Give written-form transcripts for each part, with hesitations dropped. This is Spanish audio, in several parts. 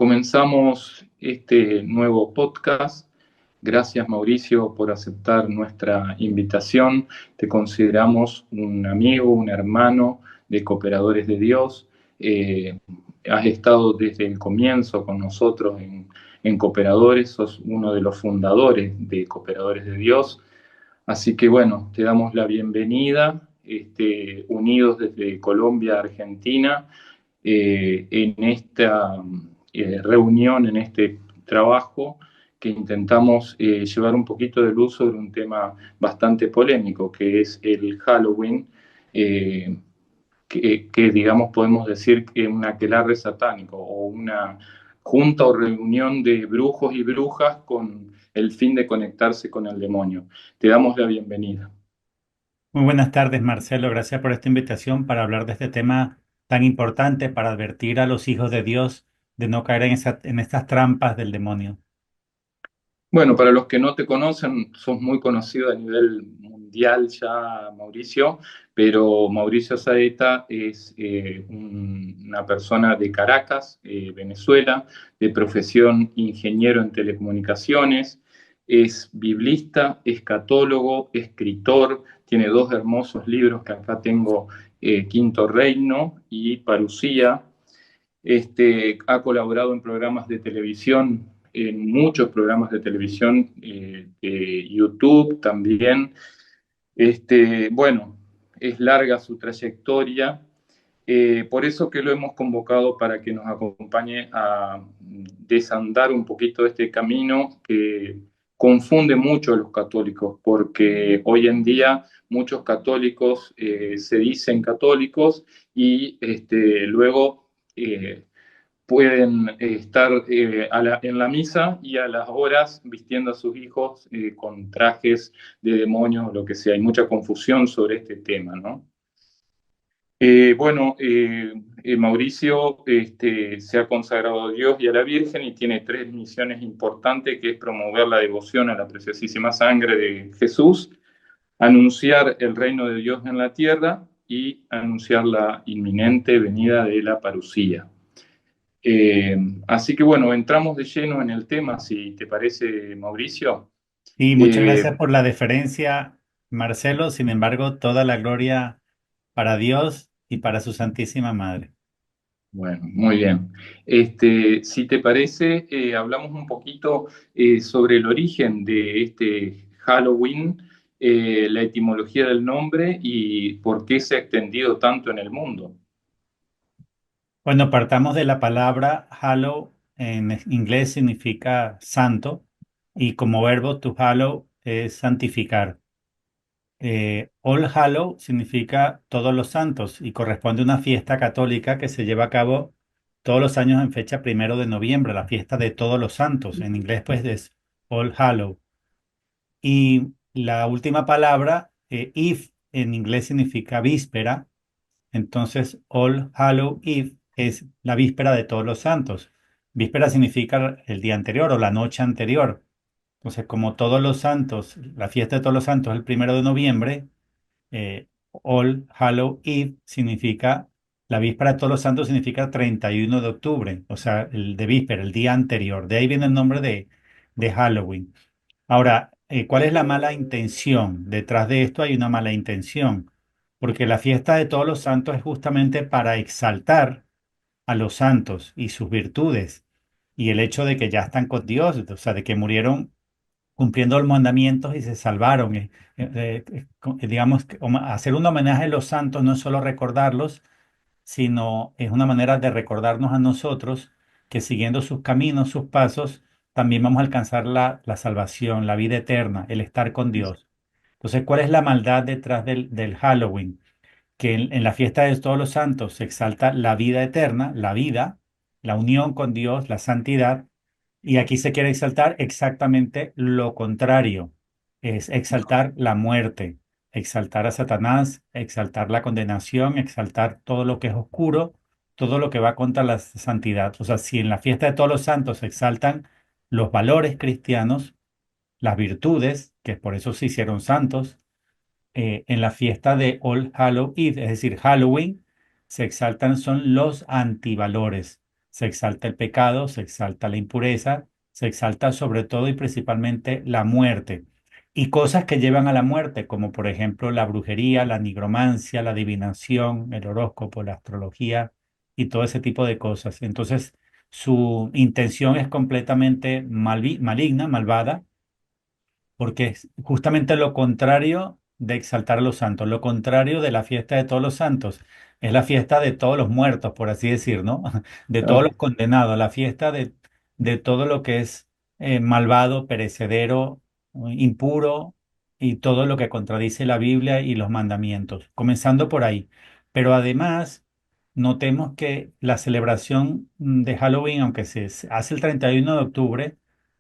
Comenzamos este nuevo podcast. Gracias, Mauricio, por aceptar nuestra invitación. Te consideramos un amigo, un hermano de Cooperadores de Dios. Has estado desde el comienzo con nosotros en Cooperadores, sos uno de los fundadores de Cooperadores de Dios. Así que bueno, te damos la bienvenida, unidos desde Colombia, Argentina, en esta reunión, en este trabajo que intentamos llevar un poquito de luz sobre un tema bastante polémico, que es el Halloween, eh, que, digamos podemos decir que es un aquelarre satánico o una junta o reunión de brujos y brujas con el fin de conectarse con el demonio. Te damos la bienvenida. Muy buenas tardes, Marcelo. Gracias por esta invitación para hablar de este tema tan importante para advertir a los hijos de Dios de no caer en estas trampas del demonio. Bueno, para los que no te conocen, sos muy conocido a nivel mundial ya, Mauricio, pero Mauricio Saeta es una persona de Caracas, Venezuela, de profesión ingeniero en telecomunicaciones, es biblista, escatólogo, escritor, tiene dos hermosos libros que acá tengo, Quinto Reino y Parucía. Ha colaborado en programas de televisión, en muchos programas de televisión, de YouTube también. Bueno, es larga su trayectoria. Por eso que lo hemos convocado para que nos acompañe a desandar un poquito este camino que confunde mucho a los católicos, porque hoy en día muchos católicos se dicen católicos y luego pueden estar en la misa y a las horas vistiendo a sus hijos con trajes de demonios o lo que sea. Hay mucha confusión sobre este tema, ¿no? Mauricio se ha consagrado a Dios y a la Virgen y tiene tres misiones importantes, que es promover la devoción a la preciosísima sangre de Jesús, anunciar el reino de Dios en la tierra y anunciar la inminente venida de la parucía. Eh, Así que bueno, entramos de lleno en el tema, si te parece, Mauricio. Y muchas Eh, gracias por la deferencia, Marcelo. Sin embargo, toda la gloria para Dios y para su Santísima Madre. bueno, muy bien. Si te parece, hablamos un poquito sobre el origen de este Halloween, la etimología del nombre y por qué se ha extendido tanto en el mundo. Bueno, partamos de la palabra hallow, en inglés significa santo, y como verbo to hallow es santificar. All Hallow significa todos los santos y corresponde a una fiesta católica que se lleva a cabo todos los años en fecha 1 de noviembre, la fiesta de todos los santos. En inglés, pues, es All Hallow. Y la última palabra, Eve, en inglés significa víspera. Entonces, All Hallow Eve es la víspera de todos los santos. Víspera significa el día anterior o la noche anterior. Entonces, como todos los santos, la fiesta de todos los santos es el 1 de noviembre, All Hallow Eve significa, la víspera de todos los santos significa 31 de octubre, o sea, el de víspera, el día anterior. De ahí viene el nombre de Halloween. Ahora, ¿cuál es la mala intención? Detrás de esto hay una mala intención, porque la fiesta de todos los santos es justamente para exaltar a los santos y sus virtudes y el hecho de que ya están con Dios, o sea, de que murieron cumpliendo los mandamientos y se salvaron. Digamos, hacer un homenaje a los santos no es solo recordarlos, sino es una manera de recordarnos a nosotros que siguiendo sus caminos, sus pasos, también vamos a alcanzar la salvación, la vida eterna, el estar con Dios. Entonces, ¿cuál es la maldad detrás del Halloween? Que en la fiesta de todos los santos se exalta la vida eterna, la vida, la unión con Dios, la santidad, y aquí se quiere exaltar exactamente lo contrario, es exaltar la muerte, exaltar a Satanás, exaltar la condenación, exaltar todo lo que es oscuro, todo lo que va contra la santidad. O sea, si en la fiesta de todos los santos se exaltan los valores cristianos, las virtudes, que por eso se hicieron santos, en la fiesta de All Hallow Eve, es decir, Halloween, se exaltan son los antivalores, se exalta el pecado, se exalta la impureza, se exalta sobre todo y principalmente la muerte. Y cosas que llevan a la muerte, como por ejemplo la brujería, la nigromancia, la adivinación, el horóscopo, la astrología y todo ese tipo de cosas. Entonces, su intención es completamente maligna, malvada, porque es justamente lo contrario de exaltar a los santos, lo contrario de la fiesta de todos los santos. Es la fiesta de todos los muertos, por así decir, ¿no? De todos Claro, los condenados, la fiesta de todo lo que es malvado, perecedero, impuro y todo lo que contradice la Biblia y los mandamientos, comenzando por ahí. Pero además, notemos que la celebración de Halloween, aunque se hace el 31 de octubre,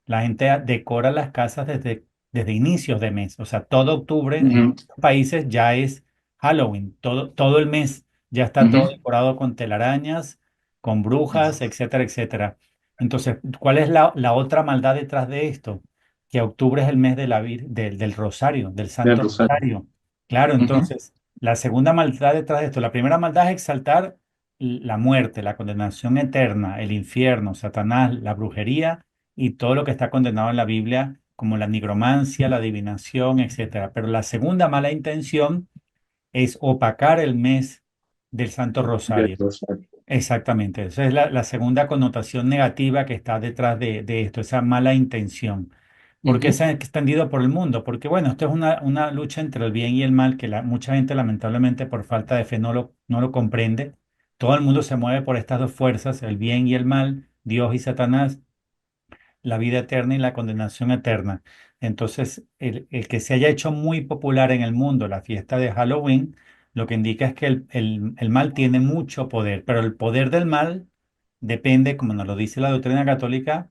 la gente decora las casas desde inicios de mes. O sea, todo octubre en ujú, muchos países ya es Halloween. Todo el mes ya está todo ujú, decorado con telarañas, con brujas, etcétera, etcétera. Entonces, ¿cuál es la otra maldad detrás de esto? Que octubre es el mes de del Rosario, del del Santo Rosario. Rosario. Claro, Ujú, entonces, la segunda maldad detrás de esto, la primera maldad es exaltar la muerte, la condenación eterna, el infierno, Satanás, la brujería y todo lo que está condenado en la Biblia, como la nigromancia, la adivinación, etcétera. Pero la segunda mala intención es opacar el mes del Santo del Rosario. Rosario. Exactamente. Esa es la segunda connotación negativa que está detrás de esto, esa mala intención. ¿Por qué se Ujú, ha extendido por el mundo? Porque, bueno, esto es una lucha entre el bien y el mal que mucha gente lamentablemente por falta de fe no lo comprende. Todo el mundo se mueve por estas dos fuerzas, el bien y el mal, Dios y Satanás, la vida eterna y la condenación eterna. Entonces, el que se haya hecho muy popular en el mundo la fiesta de Halloween, lo que indica es que el mal tiene mucho poder, pero el poder del mal depende, como nos lo dice la doctrina católica,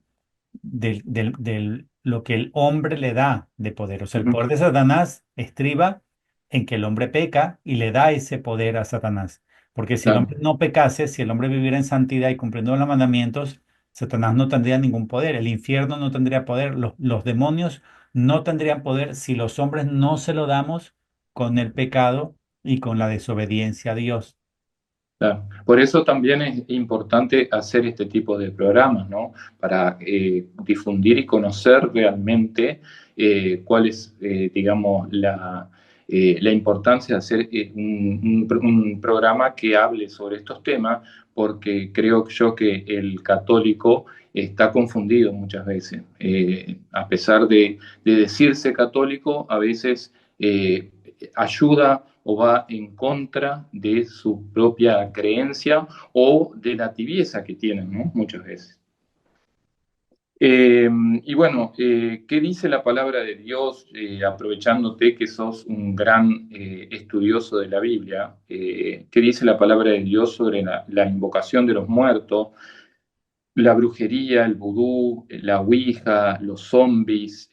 lo que el hombre le da de poder. O sea, el ujú, poder de Satanás estriba en que el hombre peca y le da ese poder a Satanás. Porque si el claro, hombre no pecase, si el hombre viviera en santidad y cumpliendo los mandamientos, Satanás no tendría ningún poder, el infierno no tendría poder, los demonios no tendrían poder si los hombres no se lo damos con el pecado y con la desobediencia a Dios. claro. Por eso también es importante hacer este tipo de programas, ¿no? Para difundir y conocer realmente cuál es, digamos, la importancia de hacer un programa que hable sobre estos temas, porque creo yo que el católico está confundido muchas veces. A pesar de decirse católico, a veces ayuda o va en contra de su propia creencia o de la tibieza que tienen, ¿no? Muchas veces. Y bueno, ¿qué dice la palabra de Dios, aprovechándote que sos un gran estudioso de la Biblia? ¿Qué dice la palabra de Dios sobre la invocación de los muertos, la brujería, el vudú, la ouija, los zombies,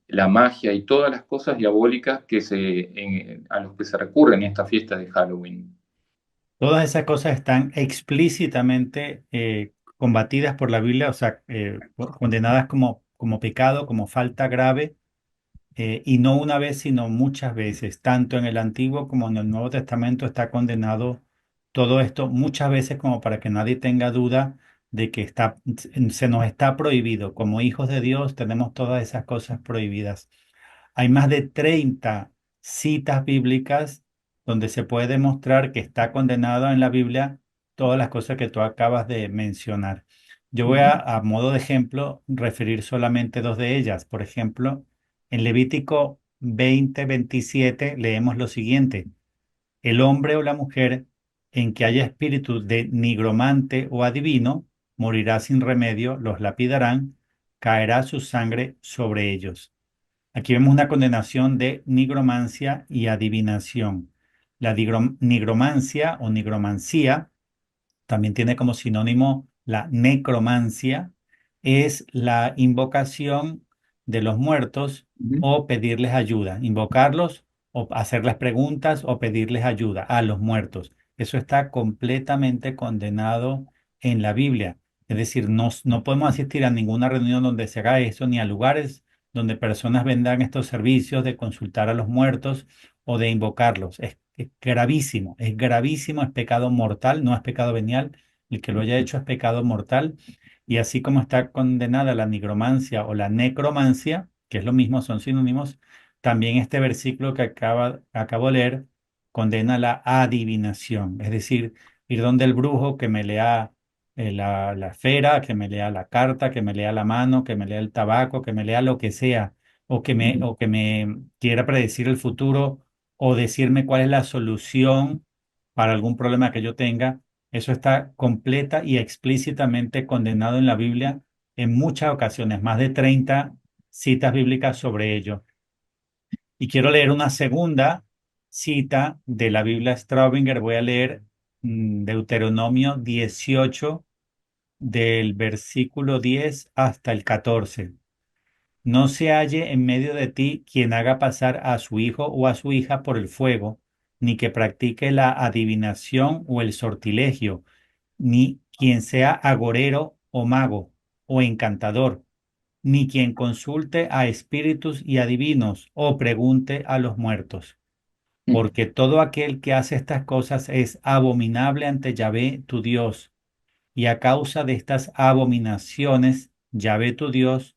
la magia y todas las cosas diabólicas a los que se recurre en esta fiesta de Halloween? Todas esas cosas están explícitamente combatidas por la Biblia, o sea, condenadas como pecado, como falta grave, y no una vez, sino muchas veces. Tanto en el Antiguo como en el Nuevo Testamento está condenado todo esto, muchas veces como para que nadie tenga duda de que se nos está prohibido. Como hijos de Dios tenemos todas esas cosas prohibidas. Hay más de 30 citas bíblicas donde se puede demostrar que está condenado en la Biblia todas las cosas que tú acabas de mencionar. Yo voy Ujú, a modo de ejemplo, referir solamente dos de ellas. Por ejemplo, en Levítico 20:27 leemos lo siguiente: el hombre o la mujer en que haya espíritu de nigromante o adivino morirá sin remedio, los lapidarán, caerá su sangre sobre ellos. Aquí vemos una condenación de nigromancia y adivinación. La nigromancia o nigromancía también tiene como sinónimo la necromancia, es la invocación de los muertos ujú. o pedirles ayuda, invocarlos o hacerles preguntas o pedirles ayuda a los muertos. Eso está completamente condenado en la Biblia. Es decir, no podemos asistir a ninguna reunión donde se haga eso, ni a lugares donde personas vendan estos servicios de consultar a los muertos o de invocarlos. Es gravísimo, es gravísimo, es pecado mortal, no es pecado venial. El que lo haya hecho es pecado mortal. Y así como está condenada la nigromancia o la necromancia, que es lo mismo, son sinónimos, también este versículo que acabo de leer condena la adivinación, es decir, ir donde el brujo que me lea la esfera, que me lea la carta, que me lea la mano, que me lea el tabaco, que me lea lo que sea, o que me quiera predecir el futuro o decirme cuál es la solución para algún problema que yo tenga. Eso está completa y explícitamente condenado en la Biblia en muchas ocasiones, más de 30 citas bíblicas sobre ello. Y quiero leer una segunda cita de la Biblia Straubinger. Voy a leer Deuteronomio 18 del versículo 10 hasta el 14. No se halle en medio de ti quien haga pasar a su hijo o a su hija por el fuego, ni que practique la adivinación o el sortilegio, ni quien sea agorero o mago o encantador, ni quien consulte a espíritus y adivinos o pregunte a los muertos, porque todo aquel que hace estas cosas es abominable ante Yahvé tu Dios, y a causa de estas abominaciones, Yahvé tu Dios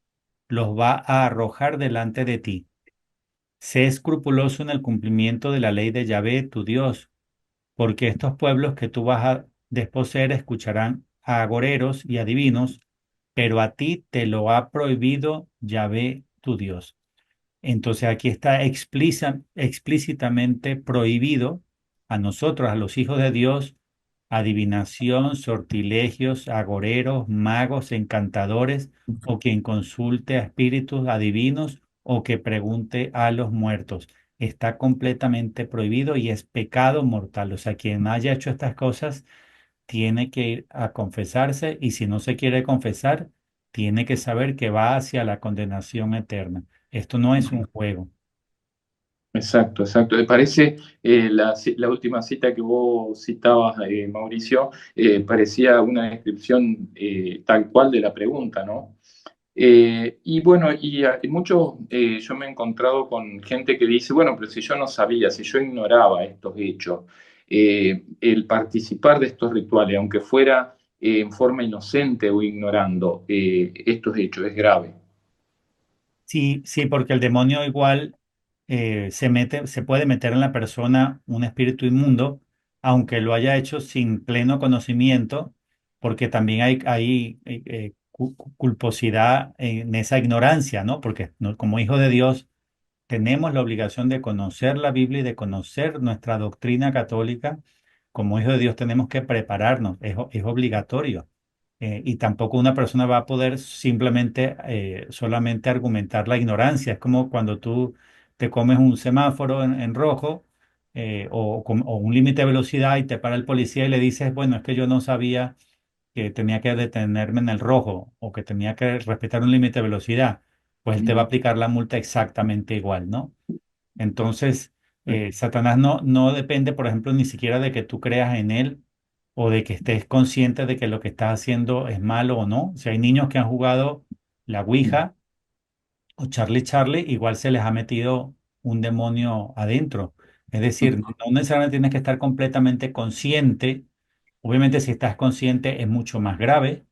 los va a arrojar delante de ti. Sé escrupuloso en el cumplimiento de la ley de Yahvé tu Dios, porque estos pueblos que tú vas a desposeer escucharán a agoreros y adivinos, pero a ti te lo ha prohibido Yahvé tu Dios. Entonces aquí está explícitamente prohibido a nosotros, a los hijos de Dios, adivinación, sortilegios, agoreros, magos, encantadores, o quien consulte a espíritus adivinos o que pregunte a los muertos. Está completamente prohibido y es pecado mortal. O sea, quien haya hecho estas cosas tiene que ir a confesarse y si no se quiere confesar, tiene que saber que va hacia la condenación eterna. Esto no es un juego. Exacto, exacto. Me parece la última cita que vos citabas, Mauricio, parecía una descripción tal cual de la pregunta, ¿no? Y bueno, y muchos, yo me he encontrado con gente que dice, bueno, pero si yo no sabía, si yo ignoraba estos hechos, el participar de estos rituales, aunque fuera en forma inocente o ignorando estos hechos, es grave. Sí, sí, porque el demonio igual se puede meter en la persona un espíritu inmundo, aunque lo haya hecho sin pleno conocimiento, porque también hay culposidad en esa ignorancia, ¿no? Porque como hijo de Dios tenemos la obligación de conocer la Biblia y de conocer nuestra doctrina católica. Como hijo de Dios tenemos que prepararnos, es obligatorio. Y tampoco una persona va a poder simplemente, solamente argumentar la ignorancia. Es como cuando tú te comes un semáforo en rojo o un límite de velocidad y te para el policía y le dices, bueno, es que yo no sabía que tenía que detenerme en el rojo o que tenía que respetar un límite de velocidad, pues él te va a aplicar la multa exactamente igual, ¿no? Entonces, Satanás no depende, por ejemplo, ni siquiera de que tú creas en él o de que estés consciente de que lo que estás haciendo es malo o no. Si hay niños que han jugado la Ouija o Charlie Charlie, igual se les ha metido un demonio adentro. Es decir, no necesariamente tienes que estar completamente consciente. Obviamente, si estás consciente es mucho más grave,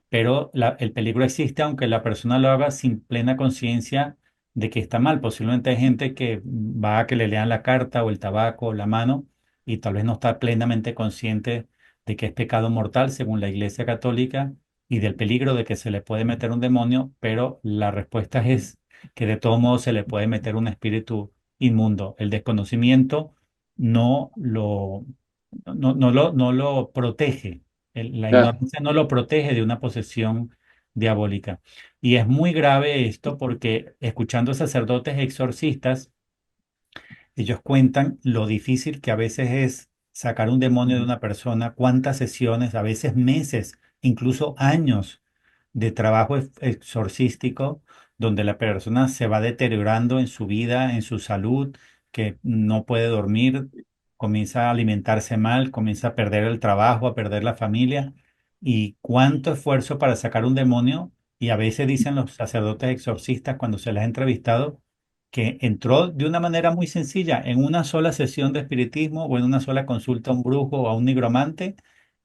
pero el peligro existe aunque la persona lo haga sin plena conciencia de que está mal. Posiblemente hay gente que va a que le lean la carta o el tabaco o la mano y tal vez no está plenamente consciente de que es pecado mortal según la Iglesia Católica y del peligro de que se le puede meter un demonio, pero la respuesta es que de todo modo se le puede meter un espíritu inmundo. El desconocimiento no lo, no lo protege. La Claro. ignorancia no lo protege de una posesión diabólica. Y es muy grave esto porque escuchando sacerdotes exorcistas, ellos cuentan lo difícil que a veces es sacar un demonio de una persona, cuántas sesiones, a veces meses, incluso años de trabajo exorcístico, donde la persona se va deteriorando en su vida, en su salud, que no puede dormir, comienza a alimentarse mal, comienza a perder el trabajo, a perder la familia. Y cuánto esfuerzo para sacar un demonio. Y a veces dicen los sacerdotes exorcistas cuando se les ha entrevistado que entró de una manera muy sencilla en una sola sesión de espiritismo o en una sola consulta a un brujo o a un nigromante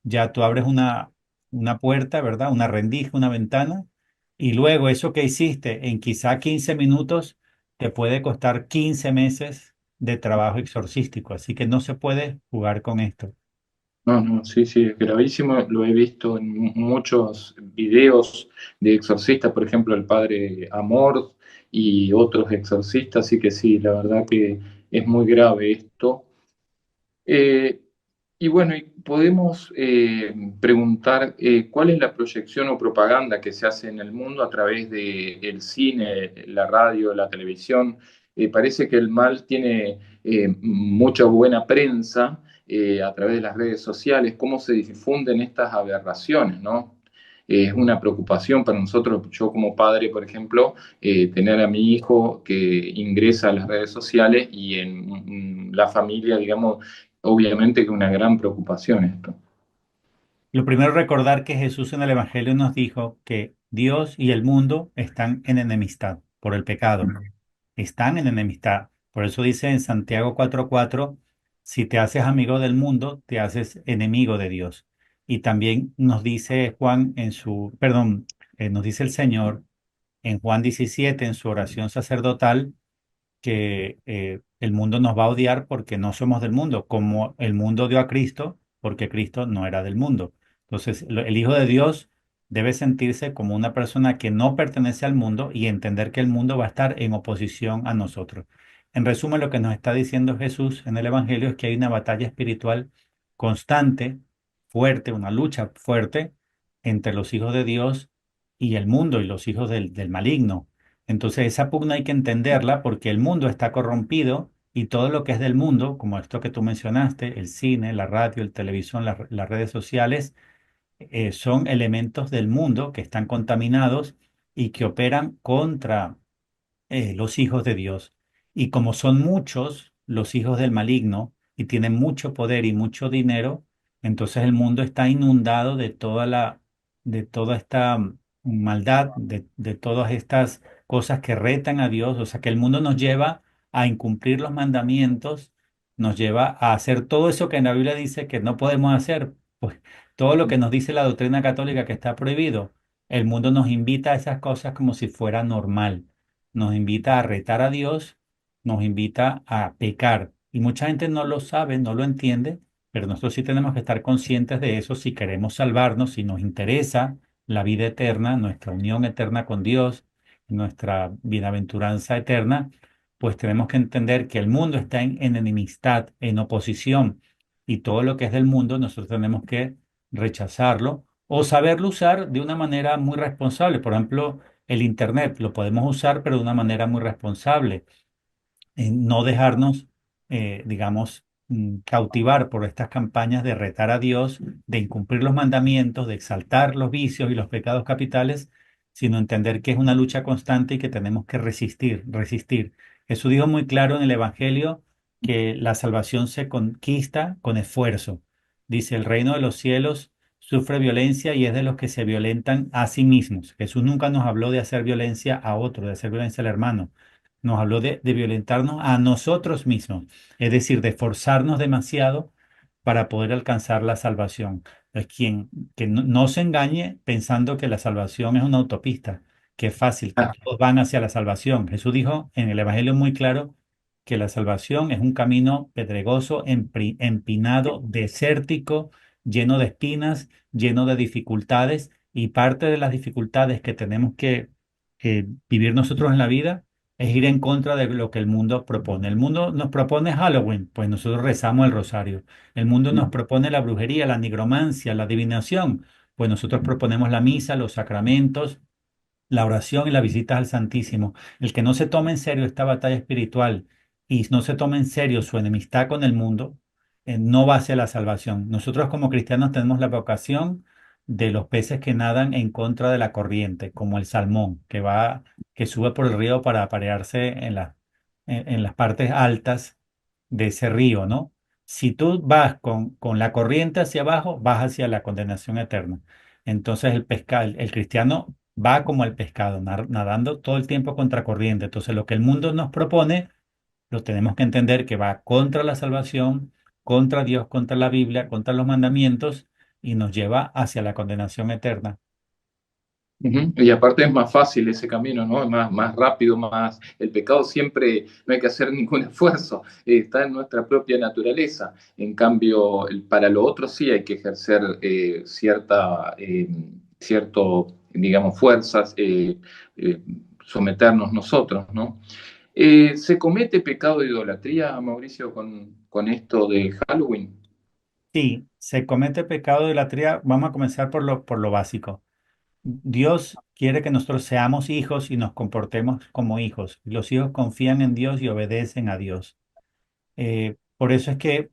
ya tú abres una puerta, ¿verdad? Una rendija, una ventana, y luego eso que hiciste en quizá 15 minutos te puede costar 15 meses de trabajo exorcístico, así que no se puede jugar con esto. No, no, sí, sí, es gravísimo. Lo he visto en muchos videos de exorcistas, por ejemplo, el padre Amor y otros exorcistas, así que sí, la verdad que es muy grave esto. Eh, y bueno, y podemos preguntar cuál es la proyección o propaganda que se hace en el mundo a través del cine, la radio, la televisión. Parece que el mal tiene mucha buena prensa a través de las redes sociales, cómo se difunden estas aberraciones, ¿no? Es una preocupación para nosotros, yo como padre, por ejemplo, tener a mi hijo que ingresa a las redes sociales y en la familia, digamos, obviamente que una gran preocupación esto. Lo primero, recordar que Jesús en el Evangelio nos dijo que Dios y el mundo están en enemistad por el pecado. Están en enemistad. Por eso dice en Santiago 4:4, si te haces amigo del mundo, te haces enemigo de Dios. Y también nos dice Juan en su, perdón, nos dice el Señor en Juan 17 en su oración sacerdotal, que el mundo nos va a odiar porque no somos del mundo, como el mundo odió a Cristo porque Cristo no era del mundo. Entonces, el Hijo de Dios debe sentirse como una persona que no pertenece al mundo y entender que el mundo va a estar en oposición a nosotros. En resumen, lo que nos está diciendo Jesús en el Evangelio es que hay una batalla espiritual constante, fuerte, una lucha fuerte entre los hijos de Dios y el mundo y los hijos del maligno. Entonces esa pugna hay que entenderla porque el mundo está corrompido y todo lo que es del mundo, como esto que tú mencionaste, el cine, la radio, el televisión, las redes sociales, son elementos del mundo que están contaminados y que operan contra los hijos de Dios. Y como son muchos los hijos del maligno y tienen mucho poder y mucho dinero, entonces el mundo está inundado de toda esta maldad, de todas estas cosas que retan a Dios. O sea, que el mundo nos lleva a incumplir los mandamientos, nos lleva a hacer todo eso que en la Biblia dice que no podemos hacer. Pues todo lo que nos dice la doctrina católica que está prohibido, el mundo nos invita a esas cosas como si fuera normal, nos invita a retar a Dios, nos invita a pecar. Y mucha gente no lo sabe, no lo entiende, pero nosotros sí tenemos que estar conscientes de eso si queremos salvarnos, si nos interesa la vida eterna, nuestra unión eterna con Dios, nuestra bienaventuranza eterna, pues tenemos que entender que el mundo está en enemistad, en oposición, y todo lo que es del mundo nosotros tenemos que rechazarlo o saberlo usar de una manera muy responsable. Por ejemplo, el Internet lo podemos usar, pero de una manera muy responsable, no dejarnos, digamos, cautivar por estas campañas de retar a Dios, de incumplir los mandamientos, de exaltar los vicios y los pecados capitales, sino entender que es una lucha constante y que tenemos que resistir, resistir. Jesús dijo muy claro en el Evangelio que la salvación se conquista con esfuerzo. Dice, el reino de los cielos sufre violencia y es de los que se violentan a sí mismos. Jesús nunca nos habló de hacer violencia a otro, de hacer violencia al hermano, nos habló de violentarnos a nosotros mismos, es decir, de forzarnos demasiado para poder alcanzar la salvación. Es quien que no se engañe pensando que la salvación es una autopista, que es fácil, que Ah, todos van hacia la salvación. Jesús dijo en el Evangelio muy claro que la salvación es un camino pedregoso, empinado, desértico, lleno de espinas, lleno de dificultades, y parte de las dificultades que tenemos que vivir nosotros en la vida es ir en contra de lo que el mundo propone. El mundo nos propone Halloween, pues nosotros rezamos el rosario. El mundo nos propone la brujería, la nigromancia, la adivinación, pues nosotros proponemos la misa, los sacramentos, la oración y las visitas al Santísimo. El que no se tome en serio esta batalla espiritual y no se tome en serio su enemistad con el mundo, no va hacia la salvación. Nosotros como cristianos tenemos la vocación de los peces que nadan en contra de la corriente, como el salmón, que sube por el río para aparearse en las partes altas de ese río, ¿no? Si tú vas con la corriente hacia abajo, vas hacia la condenación eterna. Entonces el cristiano va como el pescado, nadando todo el tiempo contra corriente. Entonces lo que el mundo nos propone, lo tenemos que entender que va contra la salvación, contra Dios, contra la Biblia, contra los mandamientos, y nos lleva hacia la condenación eterna. Ujú. Y aparte es más fácil ese camino, ¿no? Es más rápido, más... El pecado siempre no hay que hacer ningún esfuerzo, está en nuestra propia naturaleza. En cambio, para lo otro sí hay que ejercer cierto, digamos, fuerzas, eh, someternos nosotros, ¿no? ¿Se comete pecado de idolatría, Mauricio, con esto de Halloween? Sí, se comete pecado de idolatría. Vamos a comenzar por lo básico. Dios quiere que nosotros seamos hijos y nos comportemos como hijos. Los hijos confían en Dios y obedecen a Dios. Por eso es que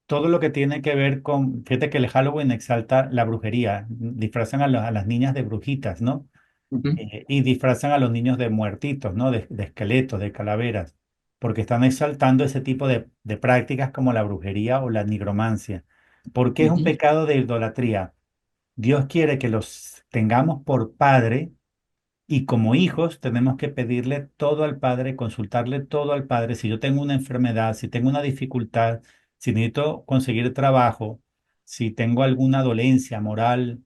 todo lo que tiene que ver con, fíjate que el Halloween exalta la brujería, disfrazan a las niñas de brujitas, ¿no? Ujú, Y disfrazan a los niños de muertitos, ¿no? De esqueletos, de calaveras, porque están exaltando ese tipo de prácticas como la brujería o la nigromancia. ¿Por qué es un ujú, pecado de idolatría? Dios quiere que los tengamos por padre y como hijos tenemos que pedirle todo al Padre, consultarle todo al Padre. Si yo tengo una enfermedad, si tengo una dificultad, si necesito conseguir trabajo, si tengo alguna dolencia moral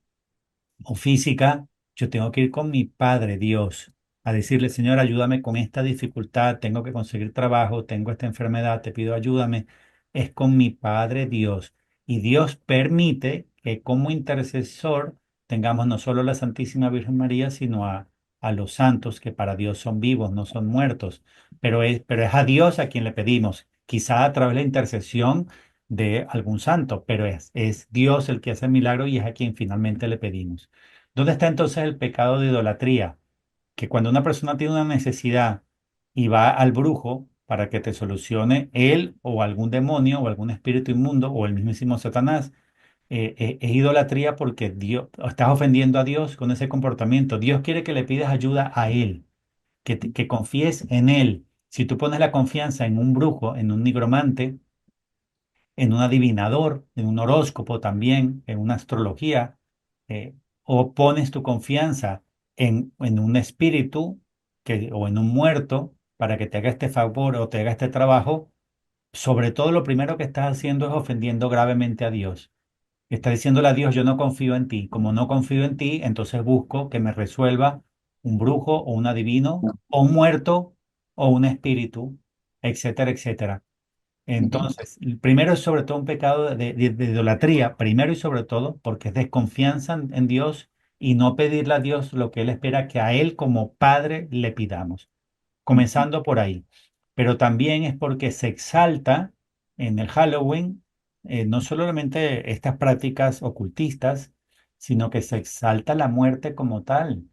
o física, yo tengo que ir con mi Padre Dios a decirle, Señor, ayúdame con esta dificultad, tengo que conseguir trabajo, tengo esta enfermedad, te pido ayúdame. Es con mi Padre Dios. Y Dios permite que como intercesor tengamos no solo la Santísima Virgen María, sino a los santos que para Dios son vivos, no son muertos. Pero es a Dios a quien le pedimos, quizá a través de la intercesión de algún santo, pero es Dios el que hace el milagro y es a quien finalmente le pedimos. ¿Dónde está entonces el pecado de idolatría? Que cuando una persona tiene una necesidad y va al brujo para que te solucione él o algún demonio o algún espíritu inmundo o el mismísimo Satanás, es idolatría porque Dios, estás ofendiendo a Dios con ese comportamiento. Dios quiere que le pidas ayuda a Él, que confíes en Él. Si tú pones la confianza en un brujo, en un nigromante, en un adivinador, en un horóscopo también, en una astrología, o pones tu confianza en un espíritu o en un muerto para que te haga este favor o te haga este trabajo, sobre todo lo primero que estás haciendo es ofendiendo gravemente a Dios. Estás diciéndole a Dios, yo no confío en ti. Como no confío en ti, entonces busco que me resuelva un brujo o un adivino o un muerto o un espíritu, etcétera, etcétera. ujú, Entonces, el primero es sobre todo un pecado de idolatría, primero y sobre todo porque es desconfianza en Dios y no pedirle a Dios lo que Él espera que a Él como Padre le pidamos, ujú, comenzando por ahí. Pero también es porque se exalta en el Halloween no solamente estas prácticas ocultistas, sino que se exalta la muerte como tal.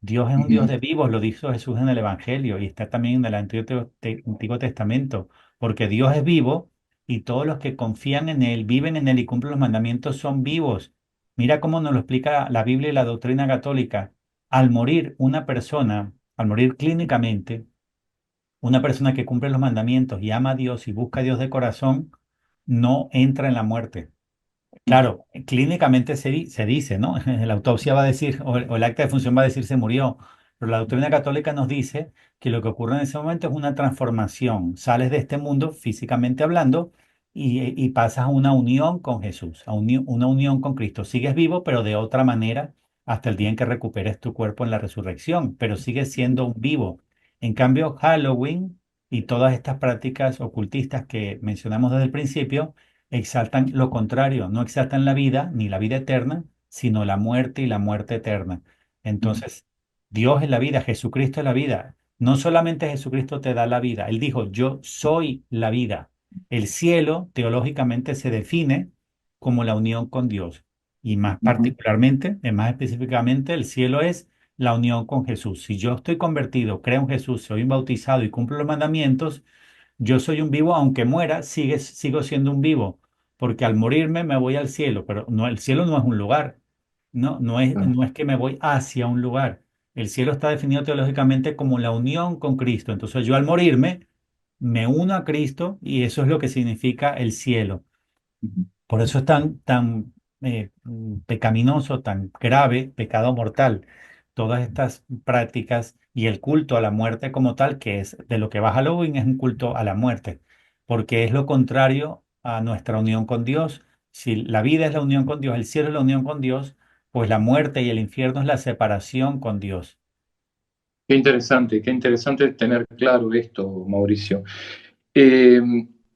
Dios es un Dios ujú, de vivos, lo dijo Jesús en el Evangelio y está también en el Antiguo Testamento, porque Dios es vivo y todos los que confían en Él, viven en Él y cumplen los mandamientos son vivos. Mira cómo nos lo explica la Biblia y la doctrina católica. Al morir una persona, al morir clínicamente, una persona que cumple los mandamientos y ama a Dios y busca a Dios de corazón, no entra en la muerte. Claro, clínicamente se dice, ¿no? La autopsia va a decir, o el acta de función va a decir se murió, pero la doctrina católica nos dice que lo que ocurre en ese momento es una transformación. Sales de este mundo físicamente hablando y pasas a una unión con Jesús, una unión con Cristo. Sigues vivo, pero de otra manera hasta el día en que recuperes tu cuerpo en la resurrección, pero sigues siendo un vivo. En cambio, Halloween y todas estas prácticas ocultistas que mencionamos desde el principio, exaltan lo contrario, no exaltan la vida ni la vida eterna, sino la muerte y la muerte eterna. ujú, Entonces, Dios es la vida, Jesucristo es la vida. No solamente Jesucristo te da la vida, Él dijo, yo soy la vida. El cielo teológicamente se define como la unión con Dios y más ujú, particularmente, más específicamente, el cielo es la unión con Jesús. Si yo estoy convertido, creo en Jesús, soy un bautizado y cumplo los mandamientos, yo soy un vivo, aunque muera, sigo siendo un vivo, porque al morirme me voy al cielo, pero no, el cielo no es un lugar, claro, no es que me voy hacia un lugar. El cielo está definido teológicamente como la unión con Cristo. Entonces yo al morirme me uno a Cristo y eso es lo que significa el cielo. ujú, Por eso es tan pecaminoso, tan grave, pecado mortal, todas estas prácticas y el culto a la muerte como tal, que es de lo que va Halloween, es un culto a la muerte, porque es lo contrario a nuestra unión con Dios. Si la vida es la unión con Dios, el cielo es la unión con Dios, pues la muerte y el infierno es la separación con Dios. Qué interesante tener claro esto, Mauricio. Eh,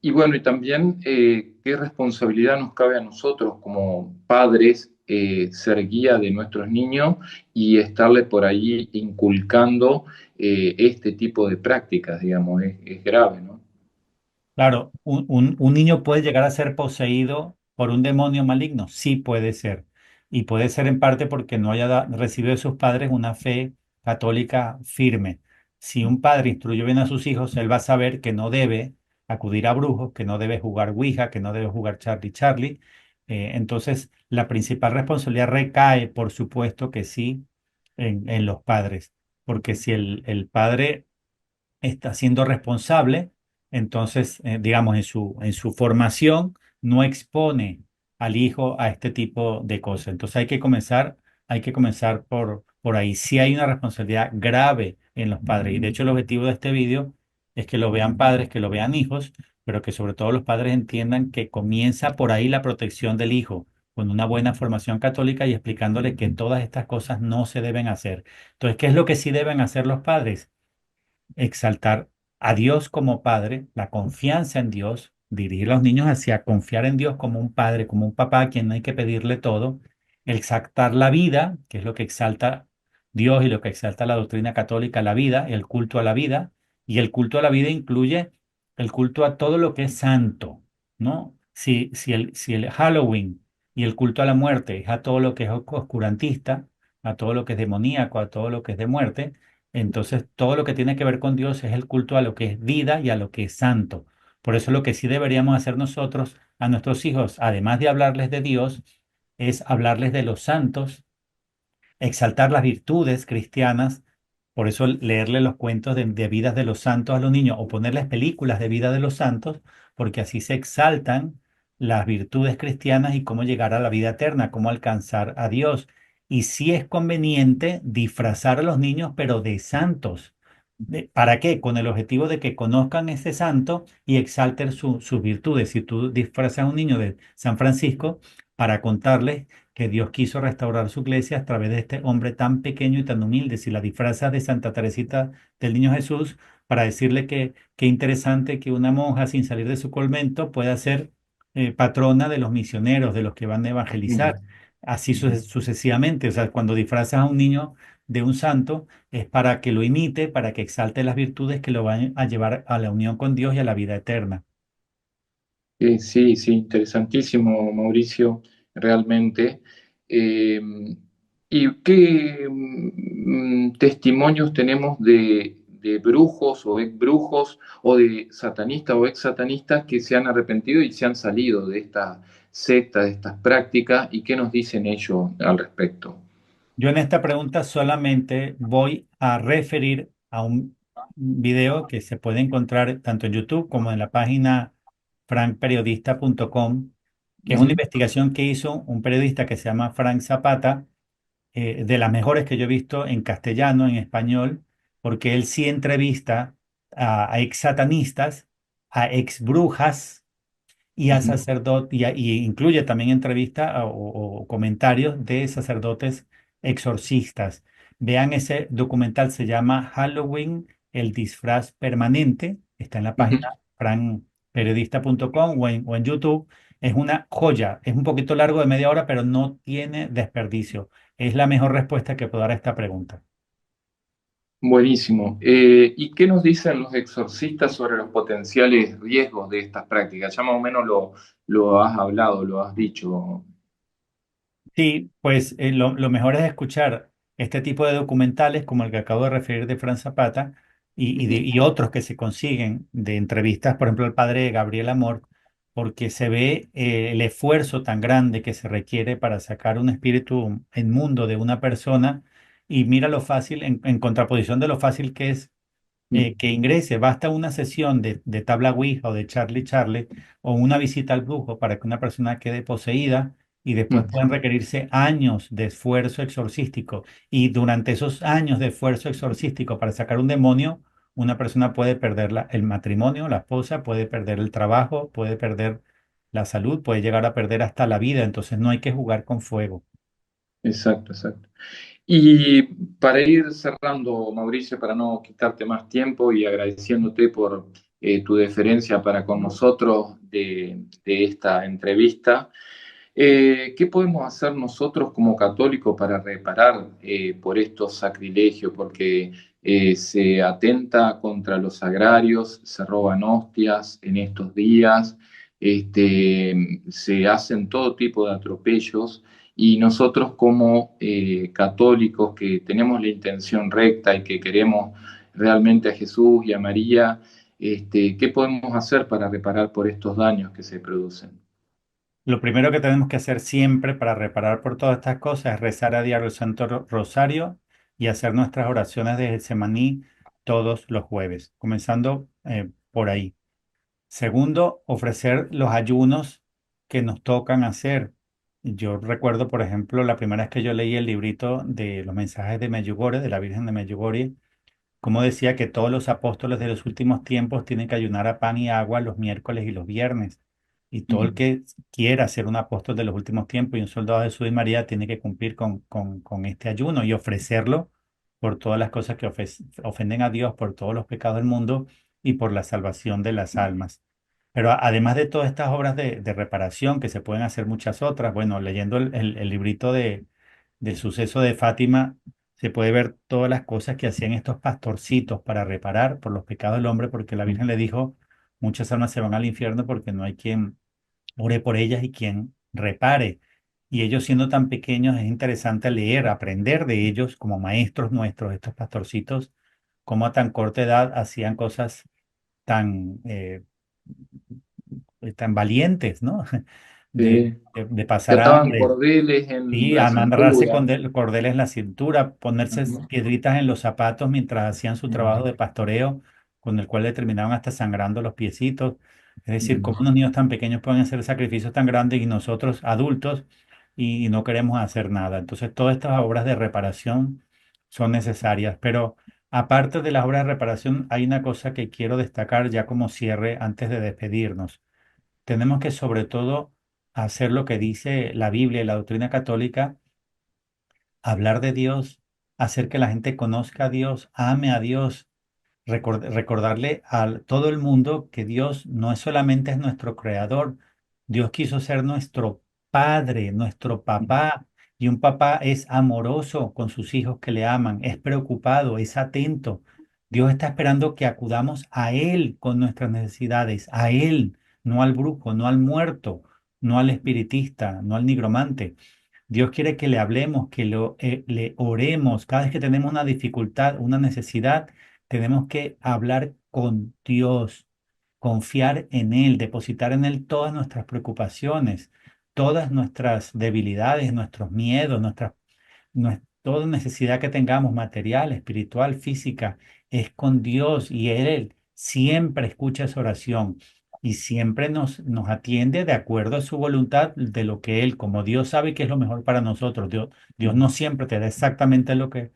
y bueno, y también qué responsabilidad nos cabe a nosotros como padres ser guía de nuestros niños y estarle por ahí inculcando este tipo de prácticas, digamos, es grave, ¿no? Claro, un niño puede llegar a ser poseído por un demonio maligno, sí puede ser. Y puede ser en parte porque no haya recibido de sus padres una fe católica firme. Si un padre instruye bien a sus hijos, él va a saber que no debe acudir a brujos, que no debe jugar Ouija, que no debe jugar Charlie Charlie. Entonces, la principal responsabilidad recae, por supuesto que sí, en los padres. Porque si el padre está siendo responsable, entonces, digamos, en su formación no expone al hijo a este tipo de cosas. Entonces hay que comenzar por ahí. Sí hay una responsabilidad grave en los padres. Y de hecho el objetivo de este video es que lo vean padres, que lo vean hijos, pero que sobre todo los padres entiendan que comienza por ahí la protección del hijo, con una buena formación católica y explicándole que todas estas cosas no se deben hacer. Entonces, ¿qué es lo que sí deben hacer los padres? Exaltar a Dios como Padre, la confianza en Dios, dirigir a los niños hacia confiar en Dios como un padre, como un papá a quien no hay que pedirle todo, exaltar la vida, que es lo que exalta Dios y lo que exalta la doctrina católica, la vida, el culto a la vida, y el culto a la vida incluye el culto a todo lo que es santo, ¿no? Si el Halloween y el culto a la muerte es a todo lo que es oscurantista, a todo lo que es demoníaco, a todo lo que es de muerte, entonces, todo lo que tiene que ver con Dios es el culto a lo que es vida y a lo que es santo. Por eso lo que sí deberíamos hacer nosotros a nuestros hijos, además de hablarles de Dios, es hablarles de los santos, exaltar las virtudes cristianas. Por eso leerle los cuentos de vidas de los santos a los niños o ponerles películas de vida de los santos, porque así se exaltan las virtudes cristianas y cómo llegar a la vida eterna, cómo alcanzar a Dios. Y sí es conveniente disfrazar a los niños, pero de santos. ¿Para qué? Con el objetivo de que conozcan ese santo y exalten sus virtudes. Si tú disfrazas a un niño de San Francisco para contarles que Dios quiso restaurar su iglesia a través de este hombre tan pequeño y tan humilde, si la disfrazas de Santa Teresita del Niño Jesús, para decirle que qué interesante que una monja sin salir de su convento pueda ser patrona de los misioneros, de los que van a evangelizar, Mm. así sucesivamente. O sea, cuando disfrazas a un niño de un santo, es para que lo imite, para que exalte las virtudes que lo van a llevar a la unión con Dios y a la vida eterna. Sí, sí, interesantísimo, Mauricio, realmente. Eh, ¿Y qué testimonios tenemos de brujos o ex brujos o de satanistas o ex satanistas que se han arrepentido y se han salido de esta secta, de estas prácticas? ¿Y qué nos dicen ellos al respecto? Yo en esta pregunta solamente voy a referir a un video que se puede encontrar tanto en YouTube como en la página frankperiodista.com, que es una Ujú, investigación que hizo un periodista que se llama Frank Zapata, de las mejores que yo he visto en castellano, en español, porque él sí entrevista a ex satanistas, a ex brujas y a ujú. sacerdotes, y incluye también entrevistas o comentarios de sacerdotes exorcistas. Vean ese documental, se llama Halloween, el disfraz permanente, está en la Ujú. página franperiodista.com o en YouTube. Es una joya, es un poquito largo de media hora, pero no tiene desperdicio. Es la mejor respuesta que puedo dar a esta pregunta. Buenísimo. ¿Y qué nos dicen los exorcistas sobre los potenciales riesgos de estas prácticas? Ya más o menos lo has hablado, lo has dicho. Sí, pues lo mejor es escuchar este tipo de documentales como el que acabo de referir de Fran Zapata Ujú, y otros que se consiguen de entrevistas, por ejemplo, el padre de Gabriel Amor, porque se ve el esfuerzo tan grande que se requiere para sacar un espíritu inmundo de una persona y mira lo fácil, en contraposición de lo fácil que es que ingrese. Basta una sesión de tabla Ouija o de Charlie Charlie o una visita al brujo para que una persona quede poseída y después ujú. pueden requerirse años de esfuerzo exorcístico. Y durante esos años de esfuerzo exorcístico para sacar un demonio, una persona puede perder el matrimonio, la esposa, puede perder el trabajo, puede perder la salud, puede llegar a perder hasta la vida, entonces no hay que jugar con fuego. Exacto, exacto. Y para ir cerrando, Mauricio, para no quitarte más tiempo y agradeciéndote por tu deferencia para con nosotros de esta entrevista, ¿qué podemos hacer nosotros como católicos para reparar por estos sacrilegios? Porque se atenta contra los agrarios, se roban hostias en estos días, se hacen todo tipo de atropellos y nosotros como católicos que tenemos la intención recta y que queremos realmente a Jesús y a María, ¿qué podemos hacer para reparar por estos daños que se producen? Lo primero que tenemos que hacer siempre para reparar por todas estas cosas es rezar a diario el Santo Rosario y hacer nuestras oraciones de Getsemaní todos los jueves, comenzando por ahí. Segundo, ofrecer los ayunos que nos tocan hacer. Yo recuerdo, por ejemplo, la primera vez que yo leí el librito de los mensajes de Medjugorje, de la Virgen de Medjugorje, como decía que todos los apóstoles de los últimos tiempos tienen que ayunar a pan y agua los miércoles y los viernes. Y todo el Mm. que quiera ser un apóstol de los últimos tiempos y un soldado de Jesús y María tiene que cumplir con este ayuno y ofrecerlo por todas las cosas que ofenden a Dios, por todos los pecados del mundo y por la salvación de las almas. Pero además de todas estas obras de reparación, que se pueden hacer muchas otras, bueno, leyendo el librito del suceso de Fátima, se puede ver todas las cosas que hacían estos pastorcitos para reparar por los pecados del hombre, porque la Virgen le dijo, muchas almas se van al infierno porque no hay quien ore por ellas y quien repare. Y ellos siendo tan pequeños, es interesante leer, aprender de ellos como maestros nuestros, estos pastorcitos, cómo a tan corta edad hacían cosas tan, tan valientes, ¿no? Sí. De Que pasar ataban hambre. cordeles en Sí, la amarrarse cintura. cordeles en la cintura, ponerse piedritas en los zapatos mientras hacían su trabajo de pastoreo, con el cual le terminaban hasta sangrando los piecitos. Es decir, cómo unos niños tan pequeños pueden hacer sacrificios tan grandes y nosotros adultos y no queremos hacer nada. Entonces, todas estas obras de reparación son necesarias. Pero aparte de las obras de reparación, hay una cosa que quiero destacar ya como cierre antes de despedirnos. Tenemos que sobre todo hacer lo que dice la Biblia y la doctrina católica, hablar de Dios, hacer que la gente conozca a Dios, ame a Dios, recordarle a todo el mundo que Dios no es solamente es nuestro creador, Dios quiso ser nuestro padre, nuestro papá, y un papá es amoroso con sus hijos que le aman, es preocupado, es atento. Dios está esperando que acudamos a Él con nuestras necesidades, a Él, no al brujo, no al muerto, no al espiritista, no al nigromante. Dios quiere que le hablemos, que le oremos. Cada vez que tenemos una dificultad, una necesidad, tenemos que hablar con Dios, confiar en Él, depositar en Él todas nuestras preocupaciones, todas nuestras debilidades, nuestros miedos, toda necesidad que tengamos, material, espiritual, física, es con Dios y Él siempre escucha esa oración y siempre nos atiende de acuerdo a su voluntad de lo que Él, como Dios sabe que es lo mejor para nosotros. Dios no siempre te da exactamente lo que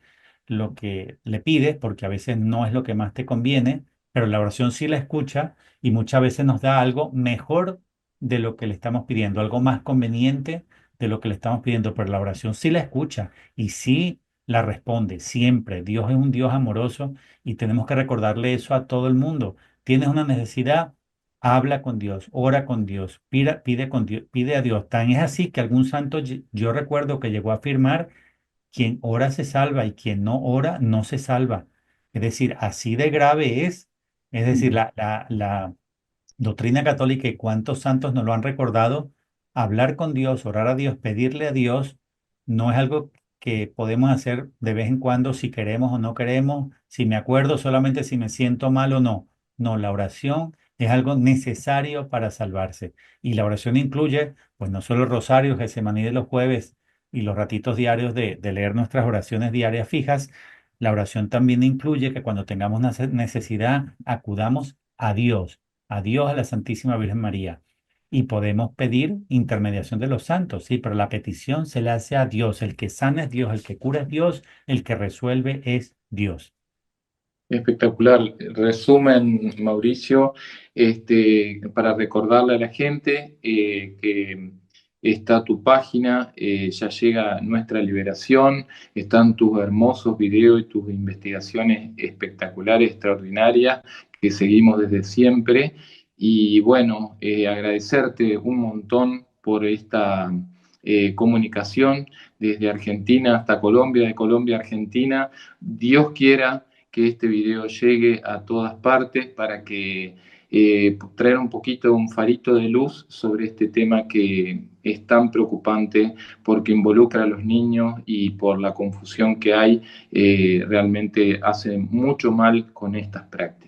le pides, porque a veces no es lo que más te conviene, pero la oración sí la escucha y muchas veces nos da algo mejor de lo que le estamos pidiendo, algo más conveniente de lo que le estamos pidiendo, pero la oración sí la escucha y sí la responde siempre. Dios es un Dios amoroso y tenemos que recordarle eso a todo el mundo. Tienes una necesidad, habla con Dios, ora con Dios, pide con Dios, pide a Dios. Tan es así que algún santo yo recuerdo que llegó a afirmar, quien ora se salva y quien no ora no se salva. Es decir, así de grave es. Es decir, la doctrina católica y cuántos santos nos lo han recordado, hablar con Dios, orar a Dios, pedirle a Dios, no es algo que podemos hacer de vez en cuando si queremos o no queremos, si me acuerdo solamente si me siento mal o no. No, la oración es algo necesario para salvarse. Y la oración incluye, pues no solo el rosario, Getsemaní de los jueves y los ratitos diarios de leer nuestras oraciones diarias fijas, la oración también incluye que cuando tengamos una necesidad, acudamos a Dios, a la Santísima Virgen María. Y podemos pedir intermediación de los santos, sí, pero la petición se le hace a Dios. El que sana es Dios, el que cura es Dios, el que resuelve es Dios. Espectacular. Resumen, Mauricio, para recordarle a la gente que está tu página, ya llega nuestra liberación, están tus hermosos videos y tus investigaciones espectaculares, extraordinarias, que seguimos desde siempre. Y bueno, agradecerte un montón por esta comunicación desde Argentina hasta Colombia, de Colombia a Argentina. Dios quiera que este video llegue a todas partes para que traer un poquito, un farito de luz sobre este tema que es tan preocupante porque involucra a los niños y por la confusión que hay, realmente hace mucho mal con estas prácticas.